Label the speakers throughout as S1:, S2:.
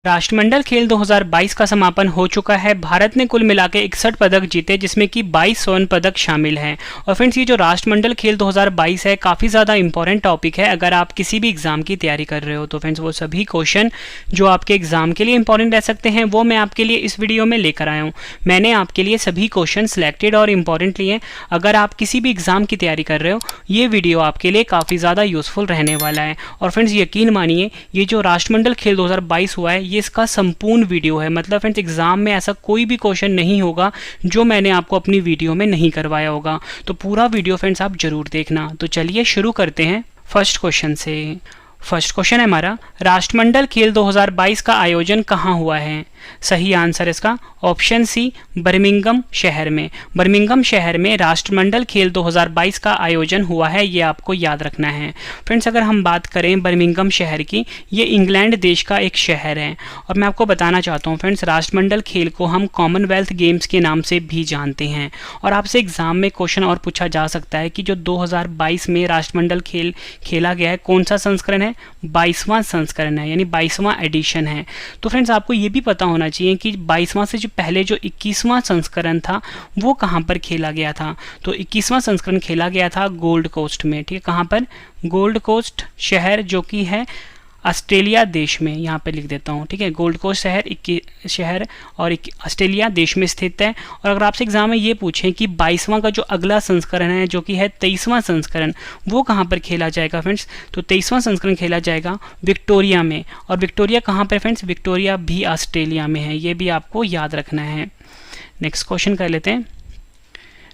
S1: राष्ट्रमंडल खेल 2022 का समापन हो चुका है। भारत ने कुल मिला के 61 पदक जीते, जिसमें कि 22 स्वर्ण पदक शामिल हैं। और फ्रेंड्स, ये जो राष्ट्रमंडल खेल 2022 है, काफ़ी ज़्यादा इंपॉर्टेंट टॉपिक है। अगर आप किसी भी एग्जाम की तैयारी कर रहे हो तो फ्रेंड्स वो सभी क्वेश्चन जो आपके एग्जाम के लिए इंपॉर्टेंट रह सकते हैं वो मैं आपके लिए इस वीडियो में लेकर आया हूँ। मैंने आपके लिए सभी क्वेश्चन सिलेक्टेड और इम्पॉर्टेंट लिए। अगर आप किसी भी एग्जाम की तैयारी कर रहे हो, ये वीडियो आपके लिए काफ़ी ज़्यादा यूजफुल रहने वाला है। और फ्रेंड्स, यकीन मानिए, ये जो राष्ट्रमंडल खेल 2022 हुआ है, ये इसका संपूर्ण वीडियो है। मतलब फ्रेंड्स, एग्जाम में ऐसा कोई भी क्वेश्चन नहीं होगा जो मैंने आपको अपनी वीडियो में नहीं करवाया होगा। तो पूरा वीडियो फ्रेंड्स आप जरूर देखना। तो चलिए शुरू करते हैं फर्स्ट क्वेश्चन से। फर्स्ट क्वेश्चन है हमारा, राष्ट्रमंडल खेल 2022 का आयोजन कहाँ हुआ है? सही आंसर इसका ऑप्शन सी, बर्मिंघम शहर में। बर्मिंघम शहर में राष्ट्रमंडल खेल 2022 का आयोजन हुआ है, ये आपको याद रखना है। फ्रेंड्स, अगर हम बात करें बर्मिंघम शहर की, ये इंग्लैंड देश का एक शहर है। और मैं आपको बताना चाहता हूँ फ्रेंड्स, राष्ट्रमंडल खेल को हम कॉमनवेल्थ गेम्स के नाम से भी जानते हैं। और आपसे एग्जाम में क्वेश्चन और पूछा जा सकता है कि जो 2022 में राष्ट्रमंडल खेल खेला गया है, कौन सा संस्करण है? 22वां संस्करण है, यानी 22वां एडिशन है। तो फ्रेंड्स, आपको ये भी पता होना चाहिए कि 22वां से जो पहले जो 21वां संस्करण था वो कहाँ पर खेला गया था। तो 21वां संस्करण खेला गया था गोल्ड कोस्ट में। ठीक है, कहाँ पर? गोल्ड कोस्ट शहर, जो कि है ऑस्ट्रेलिया देश में। यहाँ पे लिख देता हूँ। ठीक है, गोल्ड कोस्ट शहर और ऑस्ट्रेलिया देश में स्थित है। और अगर आपसे एग्जाम में ये पूछें कि 22वां का जो अगला संस्करण है, जो कि है 23वां संस्करण, वो कहाँ पर खेला जाएगा फ्रेंड्स? तो 23वां संस्करण खेला जाएगा विक्टोरिया में। और विक्टोरिया कहाँ पर फ्रेंड्स? विक्टोरिया भी ऑस्ट्रेलिया में है, ये भी आपको याद रखना है। नेक्स्ट क्वेश्चन कर लेते हैं।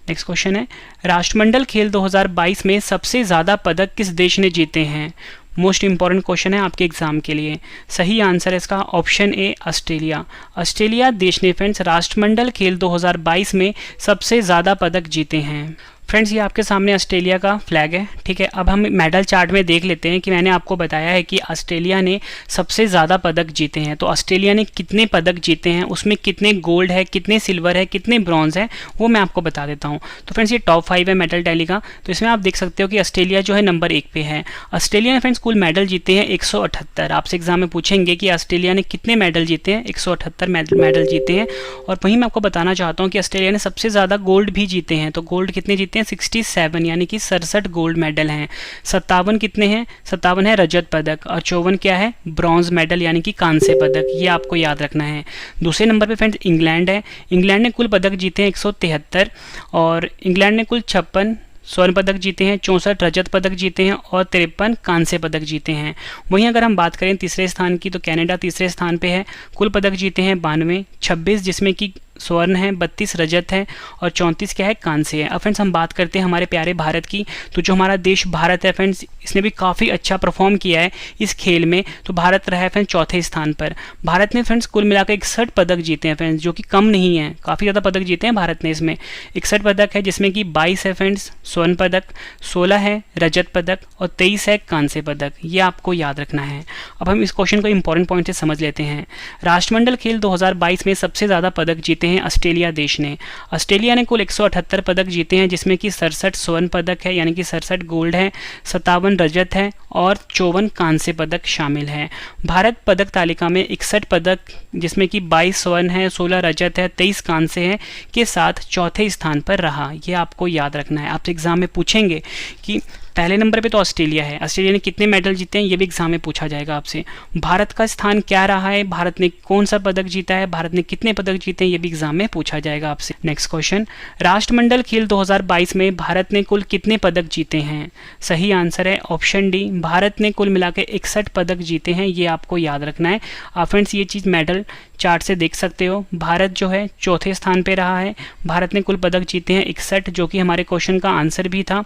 S1: नेक्स्ट क्वेश्चन है, राष्ट्रमंडल खेल 2022 में सबसे ज़्यादा पदक किस देश ने जीते हैं? मोस्ट इंपॉर्टेंट क्वेश्चन है आपके एग्जाम के लिए। सही आंसर है इसका ऑप्शन ए, ऑस्ट्रेलिया। ऑस्ट्रेलिया देश ने फ्रेंड्स राष्ट्रमंडल खेल 2022 में सबसे ज़्यादा पदक जीते हैं। फ्रेंड्स, ये आपके सामने ऑस्ट्रेलिया का फ्लैग है। ठीक है, अब हम मेडल चार्ट में देख लेते हैं कि मैंने आपको बताया है कि ऑस्ट्रेलिया ने सबसे ज़्यादा पदक जीते हैं। तो ऑस्ट्रेलिया ने कितने पदक जीते हैं, उसमें कितने गोल्ड है, कितने सिल्वर है, कितने ब्रॉन्ज है, वो मैं आपको बता देता हूँ। तो फ्रेंड्स, ये टॉप 5 है मेडल टैली का। तो इसमें आप देख सकते हो कि ऑस्ट्रेलिया जो है नंबर 1 पे है। ऑस्ट्रेलिया ने फ्रेंड्स कुल मेडल जीते हैं 178। आपसे एग्जाम में पूछेंगे कि ऑस्ट्रेलिया ने कितने मेडल जीते हैं? 178 मेडल जीते हैं। और वहीं मैं आपको बताना चाहता हूँ कि ऑस्ट्रेलिया ने सबसे ज़्यादा गोल्ड भी जीते हैं। तो गोल्ड कितने जीते हैं? 67, यानी कि 67 गोल्ड मेडल हैं। 57 कितने हैं? 57 है रजत पदक। और 54 क्या है? ब्रॉन्ज मेडल, यानी कि कांस्य पदक। ये आपको याद रखना है। दूसरे नंबर पे फ्रेंड्स इंग्लैंड है। इंग्लैंड ने कुल पदक जीते हैं 173। और इंग्लैंड ने कुल 56 स्वर्ण पदक जीते हैं, 64 रजत पदक जीते हैं और 53 कांस्य पदक जीते हैं। वहीं अगर हम बात करें तीसरे स्थान की, तो कनाडा तीसरे स्थान पे है। कुल पदक जीते हैं 92, 26 जिसमें कि स्वर्ण है, 32 रजत है और 34 क्या है? कांस्य है। अब फ्रेंड्स, हम बात करते हैं हमारे प्यारे भारत की। तो जो हमारा देश भारत है फ्रेंड्स, इसने भी काफ़ी अच्छा परफॉर्म किया है इस खेल में। तो भारत रहा है फ्रेंड्स चौथे स्थान पर। भारत ने फ्रेंड्स कुल मिलाकर 61 पदक जीते हैं फ्रेंड्स, जो कि कम नहीं है। काफ़ी ज़्यादा पदक जीते हैं भारत ने इसमें। 61 पदक है, जिसमें कि 22 है फ्रेंड्स स्वर्ण पदक, 16 है रजत पदक और 23 है कांस्य पदक। ये आपको याद रखना है। अब हम इस क्वेश्चन को इंपॉर्टेंट पॉइंट से समझ लेते हैं। राष्ट्रमंडल खेल 2022 में सबसे ज़्यादा पदक जीते हैं ऑस्ट्रेलिया देश ने। ऑस्ट्रेलिया ने कुल 178 पदक जीते हैं, जिसमें कि 67 स्वर्ण पदक है, यानी कि 67 गोल्ड है, 57 रजत है और 54 कांस्य पदक शामिल है। भारत पदक तालिका में 61 पदक, जिसमें कि 22 स्वर्ण है, 16 रजत है, 23 कांस्य है, के साथ चौथे स्थान पर रहा। ये आपको याद रखना है। आपसे एग्जाम में पूछेंगे कि पहले नंबर पे तो ऑस्ट्रेलिया है। ऑस्ट्रेलिया ने कितने मेडल जीते हैं, ये भी एग्जाम में पूछा जाएगा आपसे। भारत का स्थान क्या रहा है, भारत ने कौन सा पदक जीता है, भारत ने कितने पदक जीते हैं, ये भी एग्जाम में पूछा जाएगा आपसे। नेक्स्ट क्वेश्चन, राष्ट्रमंडल खेल 2022 में भारत ने कुल कितने पदक जीते हैं? सही आंसर है ऑप्शन डी, भारत ने कुल मिलाकर 61 पदक जीते हैं। ये आपको याद रखना है। आप फ्रेंड्स ये चीज़ मेडल चार्ट से देख सकते हो। भारत जो है चौथे स्थान पे रहा है। भारत ने कुल पदक जीते हैं 61, जो कि हमारे क्वेश्चन का आंसर भी था।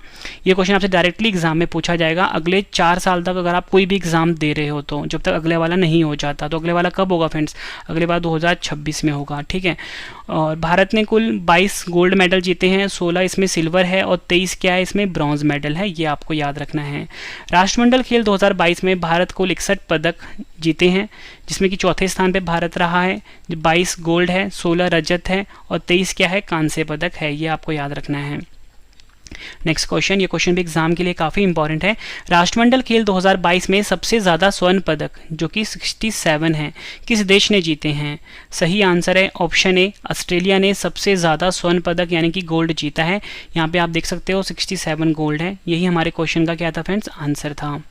S1: ये क्वेश्चन आपसे डायरेक्टली एग्जाम में पूछा जाएगा अगले 4 साल तक। अगर आप कोई भी एग्जाम दे रहे हो तो, जब तक अगले वाला नहीं हो जाता। तो अगले वाला कब होगा फ्रेंड्स? अगले वाला 2026 में होगा। ठीक है, और भारत ने कुल 22 गोल्ड मेडल जीते हैं, 16 इसमें सिल्वर है और 23 क्या है? इसमें ब्रॉन्ज मेडल है। ये आपको याद रखना है। राष्ट्रमंडल खेल 2022 में भारत कुल 61 पदक जीते हैं, जिसमें कि चौथे स्थान पे भारत रहा है। 22 गोल्ड है, 16 रजत है और 23 क्या है? कांस्य पदक है। ये आपको याद रखना है। नेक्स्ट क्वेश्चन, ये क्वेश्चन भी एग्जाम के लिए काफ़ी इंपॉर्टेंट है। राष्ट्रमंडल खेल 2022 में सबसे ज़्यादा स्वर्ण पदक जो कि 67 हैं, किस देश ने जीते हैं? सही आंसर है ऑप्शन ए, ऑस्ट्रेलिया ने सबसे ज़्यादा स्वर्ण पदक यानी कि गोल्ड जीता है। यहाँ पे आप देख सकते हो 67 गोल्ड है। यही हमारे क्वेश्चन का क्या था फ्रेंड्स, आंसर था।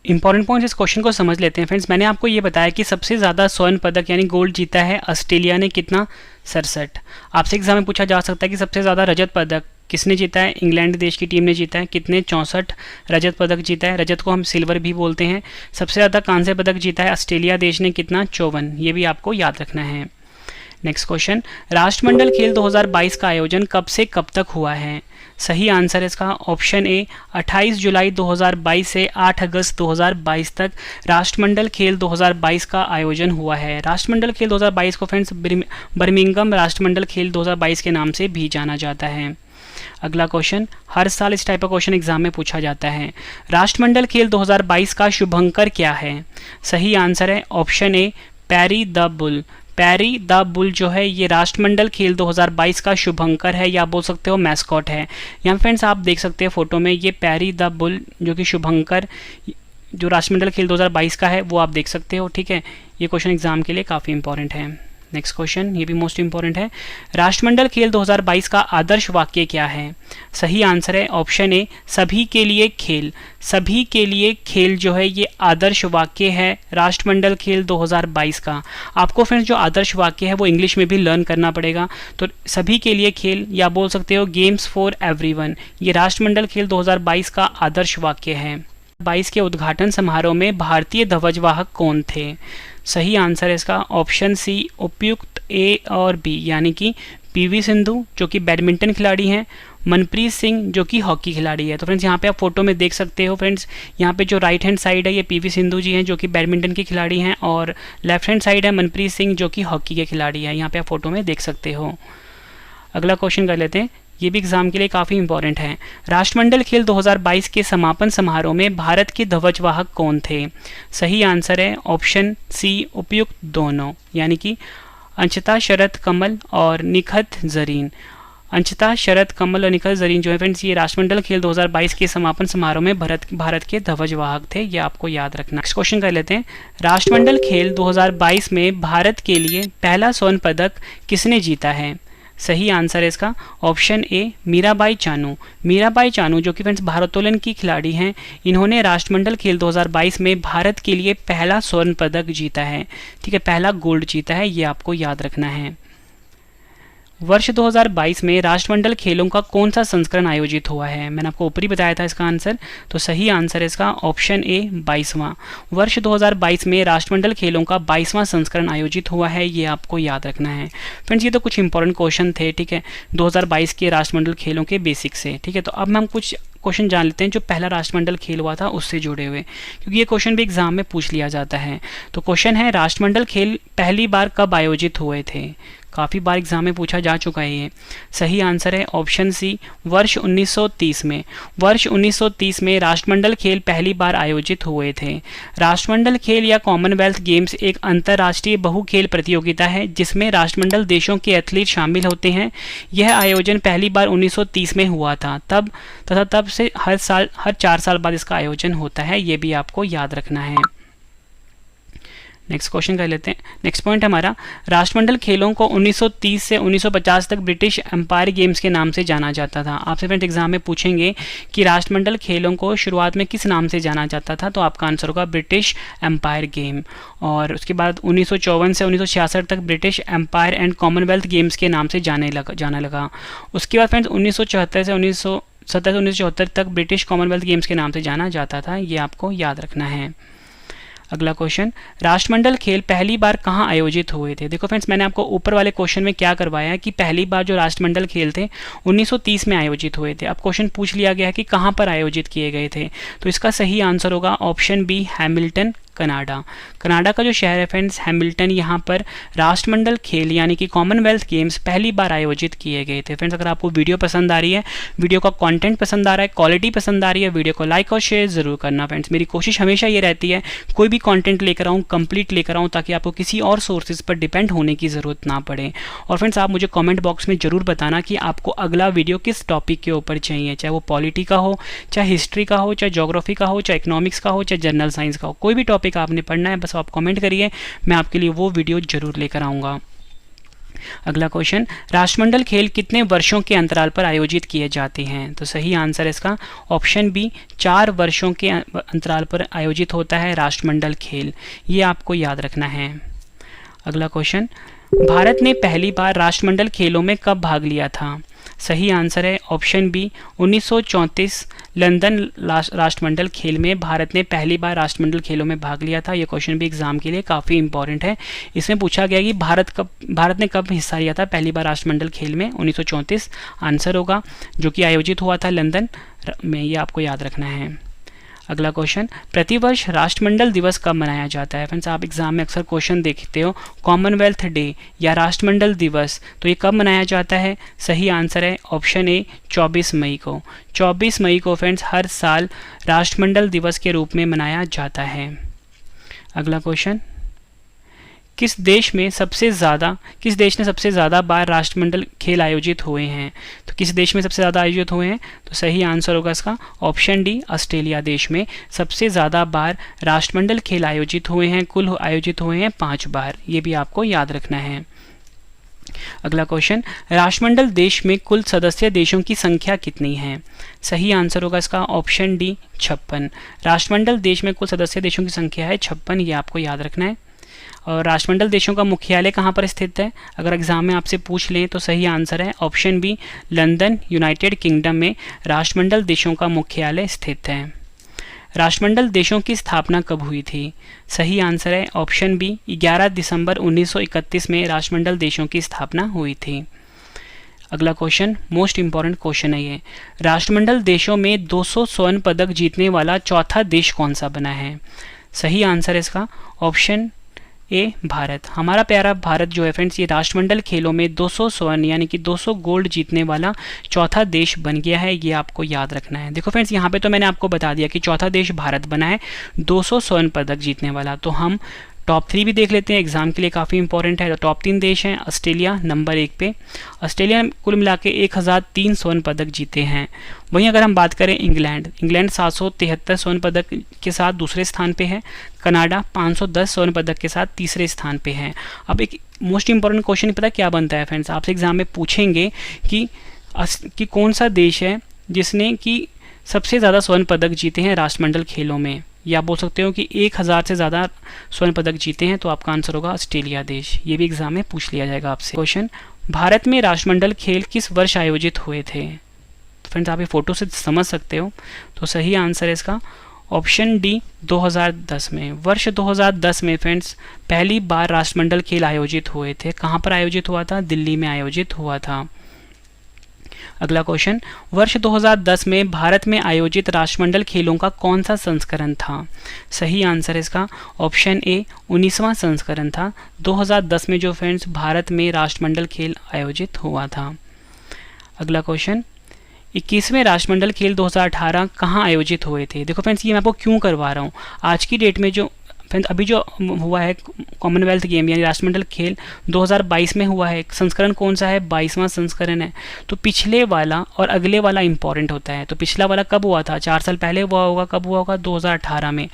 S1: इंपॉर्टेंट पॉइंट इस क्वेश्चन को समझ लेते हैं फ्रेंड्स। मैंने आपको ये बताया कि सबसे ज़्यादा स्वर्ण पदक यानी गोल्ड जीता है ऑस्ट्रेलिया ने, कितना? 67। आपसे एग्जाम में पूछा जा सकता है कि सबसे ज़्यादा रजत पदक किसने जीता है? इंग्लैंड देश की टीम ने जीता है, कितने? 64 रजत पदक जीता है। रजत को हम सिल्वर भी बोलते हैं। सबसे ज़्यादा कांस्य पदक जीता है ऑस्ट्रेलिया देश ने, कितना? 54। ये भी आपको याद रखना है। नेक्स्ट क्वेश्चन, राष्ट्रमंडल खेल 2022 का आयोजन कब से कब तक हुआ है? सही आंसर है इसका ऑप्शन ए, 28 जुलाई 2022 से 8 अगस्त 2022 तक राष्ट्रमंडल खेल 2022 का आयोजन हुआ है। राष्ट्रमंडल खेल 2022 को फ्रेंड्स बर्मिंघम राष्ट्रमंडल खेल 2022 के नाम से भी जाना जाता है। अगला क्वेश्चन, हर साल इस टाइप का क्वेश्चन एग्जाम में पूछा जाता है। राष्ट्रमंडल खेल 2022 का शुभंकर क्या है? सही आंसर है option A, Perry the Bull. Perry the Bull जो है ये राष्ट्रमंडल खेल 2022 का शुभंकर है, या बोल सकते हो मैस्कॉट है। यहाँ फ्रेंड्स आप देख सकते हैं फोटो में, ये पैरी द बुल जो कि शुभंकर जो राष्ट्रमंडल खेल 2022 का है वो आप देख सकते हो। ठीक है, ये क्वेश्चन एग्जाम के लिए काफ़ी इंपॉर्टेंट है। नेक्स्ट क्वेश्चन, ये भी मोस्ट इंपॉर्टेंट है। राष्ट्रमंडल खेल 2022 का आदर्श वाक्य क्या है? सही आंसर है ऑप्शन ए, सभी के लिए खेल। सभी के लिए खेल जो है ये आदर्श वाक्य है राष्ट्रमंडल खेल 2022 का। आपको फ्रेंड्स जो आदर्श वाक्य है वो इंग्लिश में भी लर्न करना पड़ेगा। तो सभी के लिए खेल, या बोल सकते हो गेम्स फॉर एवरीवन, ये राष्ट्रमंडल खेल 2022 का आदर्श वाक्य है। 2022 के उद्घाटन समारोह में भारतीय ध्वजवाहक कौन थे? सही आंसर है इसका ऑप्शन सी, उपयुक्त ए और बी, यानी कि पीवी सिंधु जो कि बैडमिंटन खिलाड़ी हैं, मनप्रीत सिंह जो कि हॉकी खिलाड़ी है। तो फ्रेंड्स यहाँ पे आप फोटो में देख सकते हो फ्रेंड्स, यहाँ पे जो राइट हैंड साइड है ये पीवी सिंधु जी हैं जो कि बैडमिंटन की खिलाड़ी हैं, और लेफ्ट हैंड साइड है मनप्रीत सिंह जो कि हॉकी के खिलाड़ी हैं। यहाँ पे आप फोटो में देख सकते हो। अगला क्वेश्चन कर लेते हैं, ये भी एग्जाम के लिए काफ़ी इंपॉर्टेंट है। राष्ट्रमंडल खेल 2022 के समापन समारोह में भारत के ध्वजवाहक कौन थे? सही आंसर है ऑप्शन सी, उपयुक्त दोनों, यानी कि अंशिता शरद कमल और निखत जरीन। अंशिता शरद कमल और निखत जरीन जो है फ्रेंड्स ये राष्ट्रमंडल खेल 2022 के समापन समारोह में भारत के ध्वजवाहक थे, ये आपको याद रखना। नेक्स्ट क्वेश्चन कर लेते हैं, राष्ट्रमंडल खेल 2022 में भारत के लिए पहला स्वर्ण पदक किसने जीता है? सही आंसर है इसका ऑप्शन ए, मीराबाई चानू। मीराबाई चानू जो कि फ्रेंड्स भारोत्तोलन की खिलाड़ी हैं, इन्होंने राष्ट्रमंडल खेल 2022 में भारत के लिए पहला स्वर्ण पदक जीता है। ठीक है, पहला गोल्ड जीता है, ये आपको याद रखना है। वर्ष 2022 में राष्ट्रमंडल खेलों का कौन सा संस्करण आयोजित हुआ है? मैंने आपको ऊपर ही बताया था इसका आंसर, तो सही आंसर है इसका ऑप्शन ए, 22वां। वर्ष 2022 में राष्ट्रमंडल खेलों का 22वां संस्करण आयोजित हुआ है, ये आपको याद रखना है। फ्रेंड्स ये तो कुछ इंपॉर्टेंट क्वेश्चन थे, ठीक है, 2022 के राष्ट्रमंडल खेलों के बेसिक से। ठीक है, तो अब हम कुछ क्वेश्चन जान लेते हैं जो पहला राष्ट्रमंडल खेल हुआ था उससे जुड़े हुए, क्योंकि ये क्वेश्चन भी एग्जाम में पूछ लिया जाता है। तो क्वेश्चन है, राष्ट्रमंडल खेल पहली बार कब आयोजित हुए थे? काफ़ी बार एग्जाम में पूछा जा चुका है ये। सही आंसर है ऑप्शन सी, वर्ष 1930 में। वर्ष 1930 में राष्ट्रमंडल खेल पहली बार आयोजित हुए थे। राष्ट्रमंडल खेल या कॉमनवेल्थ गेम्स एक अंतर्राष्ट्रीय बहु खेल प्रतियोगिता है जिसमें राष्ट्रमंडल देशों के एथलीट शामिल होते हैं। यह आयोजन पहली बार 1930 में हुआ था तब से हर 4 साल बाद इसका आयोजन होता है, ये भी आपको याद रखना है। नेक्स्ट क्वेश्चन कर लेते हैं। नेक्स्ट पॉइंट हमारा, राष्ट्रमंडल खेलों को 1930 से 1950 तक ब्रिटिश एम्पायर गेम्स के नाम से जाना जाता था। आपसे फ्रेंड एग्जाम में पूछेंगे कि राष्ट्रमंडल खेलों को शुरुआत में किस नाम से जाना जाता था, तो आपका आंसर होगा ब्रिटिश एम्पायर गेम। और उसके बाद 1954 से 1966 तक British Empire and Commonwealth Games के नाम से जाना लगा। उसके बाद फ्रेंड्स 1974 से 1974 तक ब्रिटिश कॉमनवेल्थ गेम्स के नाम से जाना जाता था, ये आपको याद रखना है। अगला क्वेश्चन, राष्ट्रमंडल खेल पहली बार कहाँ आयोजित हुए थे? देखो फ्रेंड्स मैंने आपको ऊपर वाले क्वेश्चन में क्या करवाया है कि पहली बार जो राष्ट्रमंडल खेल थे 1930 में आयोजित हुए थे। अब क्वेश्चन पूछ लिया गया है कि कहाँ पर आयोजित किए गए थे, तो इसका सही आंसर होगा option B, Hamilton Canada. Canada का जो शहर है फ्रेंड्स हैमिल्टन, यहाँ पर राष्ट्रमंडल खेल यानी कि कॉमनवेल्थ गेम्स पहली बार आयोजित किए गए थे। फ्रेंड्स अगर आपको वीडियो पसंद आ रही है, वीडियो का कंटेंट पसंद आ रहा है, क्वालिटी पसंद आ रही है, वीडियो को लाइक और शेयर जरूर करना। फ्रेंड्स मेरी कोशिश हमेशा ये रहती है कोई भी कंटेंट लेकर आऊँ कंप्लीट लेकर आऊँ, ताकि आपको किसी और सोर्सेज पर डिपेंड होने की ज़रूरत ना पड़े। और फ्रेंड्स आप मुझे कमेंट बॉक्स में ज़रूर बताना कि आपको अगला वीडियो किस टॉपिक के ऊपर चाहिए, चाहे वो पॉलिटी का हो, चाहे हिस्ट्री का हो, चाहे ज्योग्राफी का हो, चाहे इकोनॉमिक्स का हो, चाहे जनरल साइंस का हो। कोई भी टॉपिक आपने पढ़ना है बस आप कमेंट करिए, मैं आपके लिए वो वीडियो ज़रूर लेकर आऊँगा। अगला क्वेश्चन, राष्ट्रमंडल खेल कितने वर्षों के अंतराल पर आयोजित किए जाते हैं? तो सही आंसर है इसका ऑप्शन बी, 4 वर्षों के अंतराल पर आयोजित होता है राष्ट्रमंडल खेल। ये आपको याद रखना है। अगला क्वेश्चन, भारत ने पहली बार राष्ट्रमंडल खेलों में कब भाग लिया था? सही आंसर है ऑप्शन बी, 1934 लंदन राष्ट्रमंडल खेल में भारत ने पहली बार राष्ट्रमंडल खेलों में भाग लिया था। ये क्वेश्चन भी एग्जाम के लिए काफ़ी इंपॉर्टेंट है। इसमें पूछा गया कि भारत ने कब हिस्सा लिया था पहली बार राष्ट्रमंडल खेल में? 1934 आंसर होगा, जो कि आयोजित हुआ था लंदन में। ये आपको याद रखना है। अगला क्वेश्चन, प्रतिवर्ष राष्ट्रमंडल दिवस कब मनाया जाता है? फ्रेंड्स आप एग्जाम में अक्सर क्वेश्चन देखते हो कॉमनवेल्थ डे या राष्ट्रमंडल दिवस, तो ये कब मनाया जाता है? सही आंसर है ऑप्शन ए, 24 मई को। 24 मई को फ्रेंड्स हर साल राष्ट्रमंडल दिवस के रूप में मनाया जाता है। अगला क्वेश्चन, किस देश ने सबसे ज़्यादा बार राष्ट्रमंडल खेल आयोजित हुए हैं? तो किस देश में सबसे ज़्यादा आयोजित हुए हैं? तो सही आंसर होगा इसका ऑप्शन डी, ऑस्ट्रेलिया देश में सबसे ज़्यादा बार राष्ट्रमंडल खेल आयोजित हुए हैं। कुल आयोजित हुए हैं 5 बार। ये भी आपको याद रखना है। अगला क्वेश्चन, राष्ट्रमंडल देश में कुल सदस्य देशों की संख्या कितनी है? सही आंसर होगा इसका ऑप्शन डी, 56। राष्ट्रमंडल देश में कुल सदस्य देशों की संख्या है 56। ये आपको याद रखना है। और राष्ट्रमंडल देशों का मुख्यालय कहाँ पर स्थित है? अगर एग्जाम में आपसे पूछ लें तो सही आंसर है option B, London United Kingdom में राष्ट्रमंडल देशों का मुख्यालय स्थित है। राष्ट्रमंडल देशों की स्थापना कब हुई थी? सही आंसर है ऑप्शन बी, 11 दिसंबर 1931 में राष्ट्रमंडल देशों की स्थापना हुई थी। अगला क्वेश्चन मोस्ट इंपॉर्टेंट क्वेश्चन है ये, राष्ट्रमंडल देशों में 200 स्वर्ण पदक जीतने वाला चौथा देश कौन सा बना है? सही आंसर है इसका ऑप्शन ए, भारत। हमारा प्यारा भारत जो है फ्रेंड्स, ये राष्ट्रमंडल खेलों में 200 स्वर्ण यानी कि 200 गोल्ड जीतने वाला चौथा देश बन गया है। ये आपको याद रखना है। देखो फ्रेंड्स यहाँ पे तो मैंने आपको बता दिया कि चौथा देश भारत बना है 200 स्वर्ण पदक जीतने वाला। तो हम टॉप 3 भी देख लेते हैं, एग्जाम के लिए काफ़ी इंपॉर्टेंट है। तो टॉप 3 देश हैं, ऑस्ट्रेलिया नंबर 1 पे। ऑस्ट्रेलिया कुल मिला के 1003 स्वर्ण पदक जीते हैं। वहीं अगर हम बात करें इंग्लैंड 773 स्वर्ण पदक के साथ दूसरे स्थान पे है। कनाडा 510 स्वर्ण पदक के साथ तीसरे स्थान पे है। अब एक मोस्ट इंपॉर्टेंट क्वेश्चन पता क्या बनता है फ्रेंड्स, आपसे एग्जाम में पूछेंगे कि कौन सा देश है जिसने कि सबसे ज़्यादा स्वर्ण पदक जीते हैं राष्ट्रमंडल खेलों में, या बोल सकते हो कि 1000 से ज़्यादा स्वर्ण पदक जीते हैं। तो आपका आंसर होगा ऑस्ट्रेलिया देश। ये भी एग्जाम में पूछ लिया जाएगा आपसे। क्वेश्चन, भारत में राष्ट्रमंडल खेल किस वर्ष आयोजित हुए थे? तो फ्रेंड्स आप ये फोटो से समझ सकते हो। तो सही आंसर है इसका ऑप्शन डी, 2010 में। वर्ष 2010 में फ्रेंड्स पहली बार राष्ट्रमंडल खेल आयोजित हुए थे। कहाँ पर आयोजित हुआ था? दिल्ली में आयोजित हुआ था। अगला क्वेश्चन, वर्ष 2010 में भारत में आयोजित राष्ट्रमंडल खेलों का कौन सा संस्करण था? सही आंसर है इसका ऑप्शन ए, 19वां संस्करण था। 2010 में जो फ्रेंड्स भारत में राष्ट्रमंडल खेल आयोजित हुआ था। अगला क्वेश्चन, 21वें राष्ट्रमंडल खेल 2018 कहाँ आयोजित हुए थे? देखो फ्रेंड्स ये मैं आपको क्यों करवा रहा हूँ, आज की डेट में जो फ्रेंड्स अभी जो हुआ है कॉमनवेल्थ गेम यानी राष्ट्रमंडल खेल 2022 में हुआ है, संस्करण कौन सा है? 22वां संस्करण है। तो पिछले वाला और अगले वाला इंपॉर्टेंट होता है। तो पिछला वाला कब हुआ था? 4 साल पहले हुआ होगा। कब हुआ होगा? 2018 में।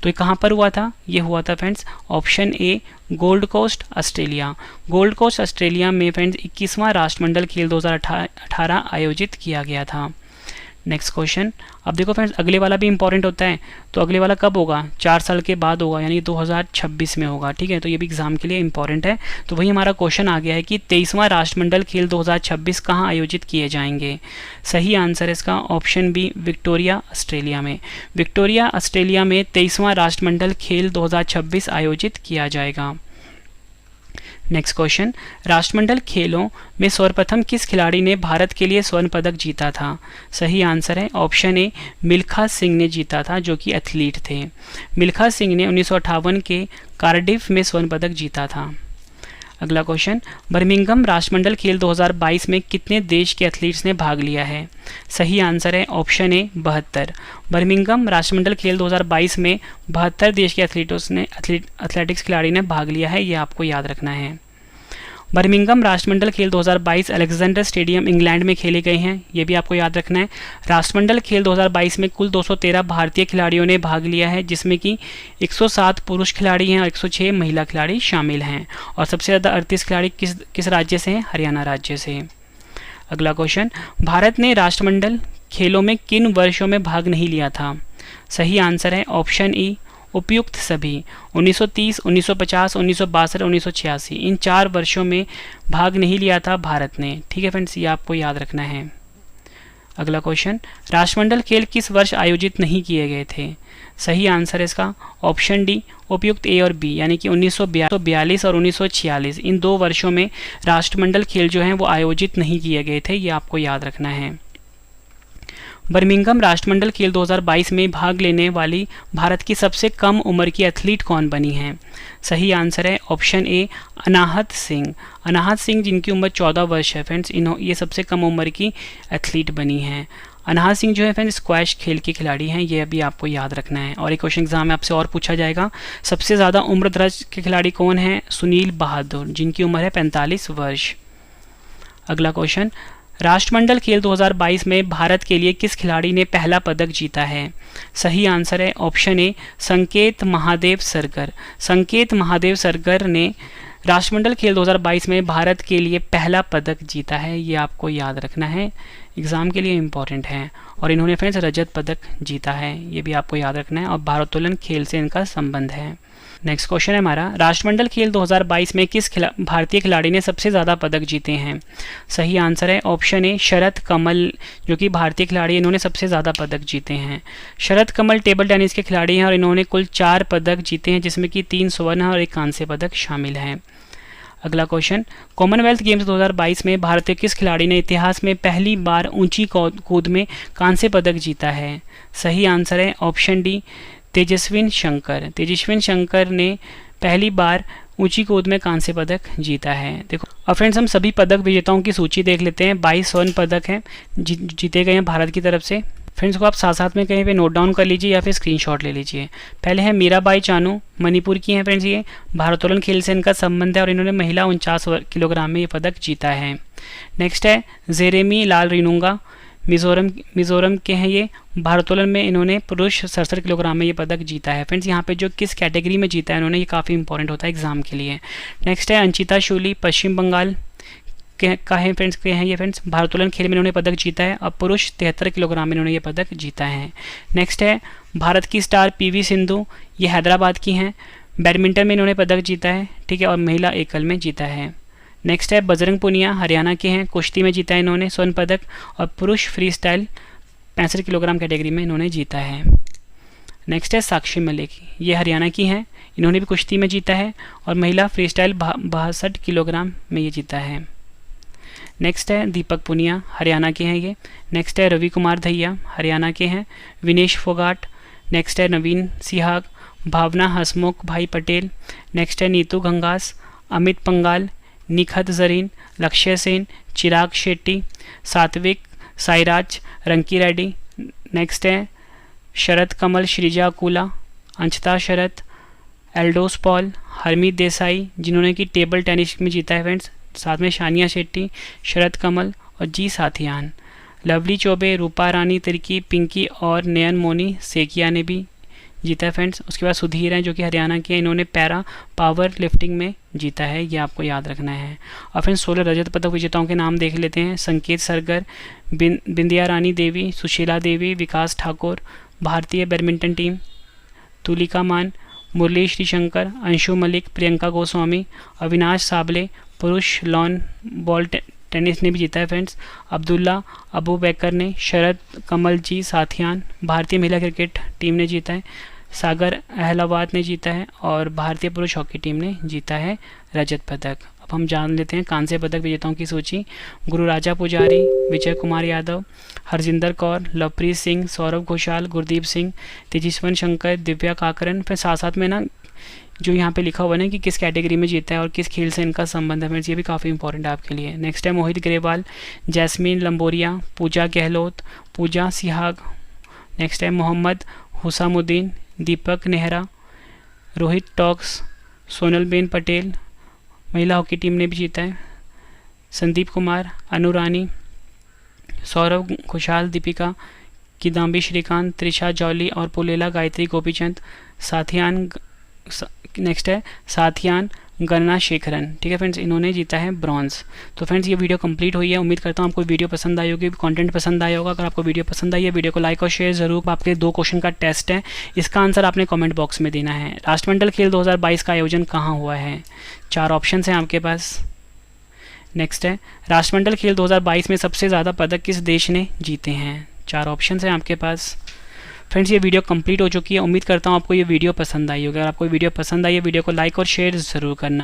S1: तो ये कहाँ पर हुआ था? ये हुआ था friends option A, Gold Coast Australia. Gold Coast Australia में फ्रेंड्स 21वां राष्ट्रमंडल खेल 2018 आयोजित किया गया था। नेक्स्ट क्वेश्चन, अब देखो फ्रेंड्स अगले वाला भी इंपॉर्टेंट होता है। तो अगले वाला कब होगा? 4 साल के बाद होगा, यानी 2026 में होगा। ठीक है, तो ये भी एग्जाम के लिए इंपॉर्टेंट है। तो वही हमारा क्वेश्चन आ गया है कि 23वां राष्ट्रमंडल खेल 2026 कहाँ आयोजित किए जाएंगे? सही आंसर है इसका ऑप्शन बी, विक्टोरिया ऑस्ट्रेलिया में। विक्टोरिया ऑस्ट्रेलिया में 23वां राष्ट्रमंडल खेल 2026 आयोजित किया जाएगा। नेक्स्ट क्वेश्चन, राष्ट्रमंडल खेलों में सर्वप्रथम किस खिलाड़ी ने भारत के लिए स्वर्ण पदक जीता था? सही आंसर है ऑप्शन ए, मिल्खा सिंह ने जीता था, जो कि एथलीट थे। मिल्खा सिंह ने 1958 के कार्डिफ में स्वर्ण पदक जीता था। अगला क्वेश्चन, बर्मिंघम राष्ट्रमंडल खेल 2022 में कितने देश के एथलीट्स ने भाग लिया है? सही आंसर है ऑप्शन ए, 72। बर्मिंघम राष्ट्रमंडल खेल 2022 में 72 देश के एथलेटिक्स खिलाड़ी ने भाग लिया है, ये आपको याद रखना है। बर्मिंघम राष्ट्रमंडल खेल 2022 अलेक्जेंडर स्टेडियम इंग्लैंड में खेले गए हैं, ये भी आपको याद रखना है। राष्ट्रमंडल खेल 2022 में कुल 213 भारतीय खिलाड़ियों ने भाग लिया है, जिसमें कि 107 पुरुष खिलाड़ी हैं और 106 महिला खिलाड़ी शामिल हैं। और सबसे ज़्यादा 38 खिलाड़ी किस राज्य से हैं? हरियाणा राज्य से। अगला क्वेश्चन, भारत ने राष्ट्रमंडल खेलों में किन वर्षों में भाग नहीं लिया था? सही आंसर है ऑप्शन ई, उपयुक्त सभी। 1930, 1950, 1962, 1986 इन 4 वर्षों में भाग नहीं लिया था भारत ने। ठीक है फ्रेंड्स, ये आपको याद रखना है। अगला क्वेश्चन, राष्ट्रमंडल खेल किस वर्ष आयोजित नहीं किए गए थे? सही आंसर है इसका ऑप्शन डी, उपयुक्त ए और बी, यानी कि 1942 और 1946 इन 2 वर्षों में राष्ट्रमंडल खेल जो हैं वो आयोजित नहीं किए गए थे, ये आपको याद रखना है। बर्मिंघम राष्ट्रमंडल खेल 2022 में भाग लेने वाली भारत की सबसे कम उम्र की एथलीट कौन बनी है? सही आंसर है ऑप्शन ए, अनाहत सिंह। अनाहत सिंह जिनकी उम्र 14 वर्ष है फ्रेंड्स, ये सबसे कम उम्र की एथलीट बनी हैं। अनाहत सिंह जो है फ्रेंड्स स्क्वैश खेल के खिलाड़ी हैं, ये अभी आपको याद रखना है। और एक क्वेश्चन एग्जाम में आपसे और पूछा जाएगा, सबसे ज़्यादा उम्र दराज के खिलाड़ी कौन हैं? सुनील बहादुर, जिनकी उम्र है 45 वर्ष। अगला क्वेश्चन, राष्ट्रमंडल खेल 2022 में भारत के लिए किस खिलाड़ी ने पहला पदक जीता है? सही आंसर है ऑप्शन ए, संकेत महादेव सरगर। संकेत महादेव सरगर ने राष्ट्रमंडल खेल 2022 में भारत के लिए पहला पदक जीता है, ये आपको याद रखना है, एग्ज़ाम के लिए इम्पॉर्टेंट है। और इन्होंने फ्रेंड्स रजत पदक जीता है, ये भी आपको याद रखना है। और भारोत्तोलन खेल से इनका संबंध है। नेक्स्ट क्वेश्चन है हमारा, राष्ट्रमंडल खेल 2022 में किस भारतीय खिलाड़ी ने सबसे ज़्यादा पदक जीते हैं? सही आंसर है ऑप्शन ए, शरत कमल, जो कि भारतीय खिलाड़ी, इन्होंने सबसे ज़्यादा पदक जीते हैं। शरत कमल टेबल टेनिस के खिलाड़ी हैं और इन्होंने कुल 4 पदक जीते हैं, जिसमें कि 3 स्वर्ण और 1 कांस्य पदक शामिल हैं। अगला क्वेश्चन, कॉमनवेल्थ गेम्स 2022 में भारत के किस खिलाड़ी ने इतिहास में पहली बार ऊंची कूद में कांस्य पदक जीता है? सही आंसर है ऑप्शन डी, तेजस्विन शंकर। तेजस्विन शंकर ने पहली बार ऊंची कूद में कांस्य पदक जीता है। देखो अब फ्रेंड्स, हम सभी पदक विजेताओं की सूची देख लेते हैं। 22 स्वर्ण पदक हैं जीते गए हैं भारत की तरफ से। फ्रेंड्स को आप साथ साथ में कहीं पे नोट डाउन कर लीजिए या फिर स्क्रीनशॉट ले लीजिए। पहले है मीराबाई चानू, मणिपुर की हैं फ्रेंड्स, ये भारोत्तोलन खेल से इनका संबंध है और इन्होंने महिला 49 किलोग्राम में ये पदक जीता है। नेक्स्ट है जेरेमी लाल रिनुंगा, मिजोरम के हैं ये, भारोत्तोलन में इन्होंने पुरुष 67 किलोग्राम में ये पदक जीता है। फ्रेंड्स यहाँ पे जो किस कैटेगरी में जीता है इन्होंने, ये काफ़ी इंपॉर्टेंट होता है एग्जाम के लिए। नेक्स्ट है अंचिता शूली, पश्चिम बंगाल का है फ्रेंड्स, के हैं ये फ्रेंड्स, भारोत्तोलन खेल में इन्होंने पदक जीता है और पुरुष 73 किलोग्राम में इन्होंने ये पदक जीता है। नेक्स्ट है भारत की स्टार पीवी सिंधु, ये हैदराबाद की हैं, बैडमिंटन में इन्होंने पदक जीता है, ठीक है, और महिला एकल में जीता है। नेक्स्ट है बजरंग पुनिया, हरियाणा के हैं, कुश्ती में जीता है इन्होंने स्वर्ण पदक और पुरुष फ्री स्टाइल 65 किलोग्राम कैटेगरी में इन्होंने जीता है। नेक्स्ट है साक्षी मलिक, ये हरियाणा की हैं, इन्होंने भी कुश्ती में जीता है और महिला फ्री स्टाइल 62 किलोग्राम में ये जीता है। नेक्स्ट है दीपक पुनिया, हरियाणा के हैं ये। नेक्स्ट है रवि कुमार दहिया, हरियाणा के हैं, विनेश फोगाट। नेक्स्ट है नवीन सिहाग, भावना हसमुख भाई पटेल। नेक्स्ट है नीतू घंगास, अमित पंगाल, निखत जरीन, लक्ष्य सेन, चिराग शेट्टी, सात्विक साईराज, रंकी रेड्डी। नेक्स्ट है शरद कमल, श्रीजा अकूला, अंशता शरद, एल्डोस पॉल, हरमीत देसाई, जिन्होंने कि टेबल टेनिस में जीता है फ्रेंड्स, साथ में शानिया शेट्टी, शरद कमल और जी साथियान। लवली चौबे, रूपा रानी तिर्की, पिंकी और नयन मोनी सेकिया ने भी जीता है फ्रेंड्स। उसके बाद सुधीर हैं जो कि हरियाणा के, इन्होंने पैरा पावर लिफ्टिंग में जीता है, ये आपको याद रखना है। और फ्रेंड्स 16 रजत पदक विजेताओं के नाम देख लेते हैं। संकेत सरगर, बिंदिया रानी देवी, सुशीला देवी, विकास ठाकुर, भारतीय बैडमिंटन टीम, तुलिका मान, मुरली श्रीशंकर, अंशु मलिक, प्रियंका गोस्वामी, अविनाश साबले, पुरुष लॉन बॉल टेनिस ने भी जीता है फ्रेंड्स, अब्दुल्ला अबू बैकर ने, शरद कमल जी साथियान, भारतीय महिला क्रिकेट टीम ने जीता है, सागर अहलावाद ने जीता है और भारतीय पुरुष हॉकी टीम ने जीता है रजत पदक। अब हम जान लेते हैं कांस्य पदक विजेताओं की सूची। गुरुराजा पुजारी, विजय कुमार यादव, हरजिंदर कौर, लवप्रीत सिंह, सौरभ घोषाल, गुरदीप सिंह, तेजस्वन शंकर, दिव्या काकरन। फिर साथ साथ में ना जो यहाँ पे लिखा हुआ है ना कि किस कैटेगरी में जीता है और किस खेल से इनका संबंध है फ्रेंड्स, ये भी काफ़ी इंपॉर्टेंट है आपके लिए। नेक्स्ट है मोहित ग्रेवाल, जैस्मीन लंबोरिया, पूजा गहलोत, पूजा सिहाग। नेक्स्ट है मोहम्मद हुसामुद्दीन, दीपक नेहरा, रोहित टॉक्स, सोनलबेन पटेल, महिला हॉकी टीम ने भी जीता है, संदीप कुमार, अनुरानी, सौरभ घोषाल, दीपिका, किदाम्बी श्रीकांत, त्रिशा जौली और पुलेला गायत्री गोपीचंद, साथियान। नेक्स्ट है साथियान गणना शेखरन। ठीक है फ्रेंड्स, इन्होंने जीता है ब्रॉन्ज। तो फ्रेंड्स ये वीडियो कंप्लीट हुई है। उम्मीद करता हूँ आपको वीडियो पसंद आई होगी, कंटेंट पसंद आया होगा। अगर आपको वीडियो पसंद आई है, वीडियो को लाइक और शेयर जरूर। आपके 2 क्वेश्चन का टेस्ट है, इसका आंसर आपने कमेंट बॉक्स में देना है। राष्ट्रमंडल खेल 2022 का आयोजन कहाँ हुआ है? 4 ऑप्शन हैं आपके पास। नेक्स्ट है राष्ट्रमंडल खेल 2022 में सबसे ज़्यादा पदक किस देश ने जीते हैं? 4 ऑप्शन हैं आपके पास। फ्रेंड्स ये वीडियो कंप्लीट हो चुकी है। उम्मीद करता हूँ आपको ये वीडियो पसंद आई होगी। अगर आपको वीडियो पसंद आई है, वीडियो को लाइक और शेयर ज़रूर करना।